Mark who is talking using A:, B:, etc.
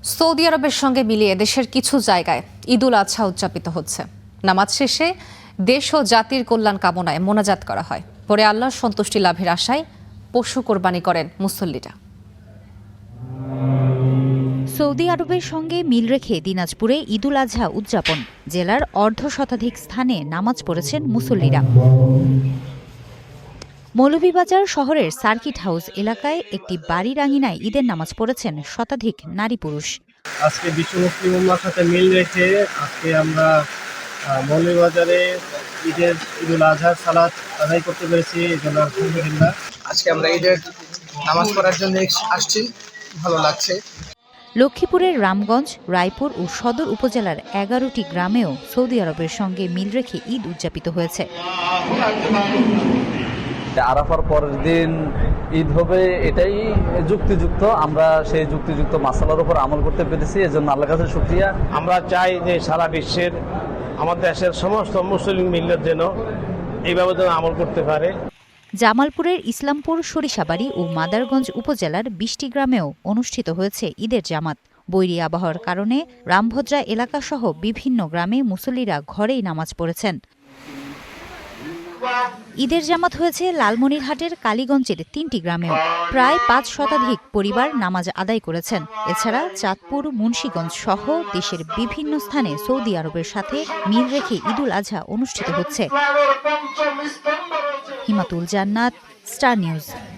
A: Saudi আরবের সঙ্গে মিলিয়ে দেশের কিছু জায়গায় ঈদুল আজহা উদযাপিত হচ্ছে। নামাজ শেষে দেশ ও জাতির কল্যাণ কামনায় মোনাজাত করা হয়। পরে আল্লাহর সন্তুষ্টি লাভের আশায় পশু কোরবানি করেন মুসল্লিরা।
B: সৌদি আরবের সঙ্গে মিল রেখে দিনাজপুরে ঈদুল আজহা উদযাপন। জেলার অর্ধশতাধিক স্থানে নামাজ পড়েছেন মুসল্লিরা। মৌলভীবাজার শহরের সার্কিট হাউস এলাকায় একটি বাড়ির আঙিনায় ঈদের নামাজ পড়েছেন শতাধিক নারী পুরুষ।
C: আজকে বিশ্ব মুসলিম উম্মার সাথে মিল রেখে আজকে আমরা মৌলভীবাজারে ঈদুল আজহার সালাত আদায় করতে পেরেছি। এই জন্য আলহামদুলিল্লাহ।
D: আজকে আমরা ঈদের নামাজ পড়ার জন্য আসছি, ভালো লাগছে।
B: লক্ষ্মীপুরের রামগঞ্জ, রায়পুর ও সদর উপজেলার 11টি গ্রামেও সৌদি আরবের সঙ্গে মিল রেখে ঈদ উদযাপিত হয়েছে।
E: আরাফার পরের দিন ঈদ হবে, এটাই যুক্তিযুক্ত। আমরা সেই যুক্তিযুক্ত মাসালার উপর আমল করতে পেরেছি, এজন্য আল্লাহর কাছে শুকরিয়া।
C: আমরা চাই যে সারা বিশ্বের আমাদের দেশের সমস্ত মুসলিম মিল্লাত যেন এইভাবে যেন আমল করতে পারে।
B: জামালপুরের ইসলামপুর, সরিষাবাড়ি ও মাদারগঞ্জ উপজেলার 20টি গ্রামেও অনুষ্ঠিত হয়েছে ঈদের জামাত। বৈরী আবহাওয়ার কারণে রামভদ্রা এলাকাসহ বিভিন্ন গ্রামে মুসল্লিরা ঘরেই নামাজ পড়েছেন। ঈদের জামাত হয়েছে লালমনিরহাটের কালীগঞ্জের 3টি গ্রামেও। প্রায় 5 শতাধিক পরিবার নামাজ আদায় করেছেন। এছাড়া চাঁদপুর, মুন্সিগঞ্জ সহ দেশের বিভিন্ন স্থানে সৌদি আরবের সাথে মিল রেখে ঈদুল আজহা অনুষ্ঠিত হচ্ছে। হিমাতুল জান্নাত, স্টার নিউজ।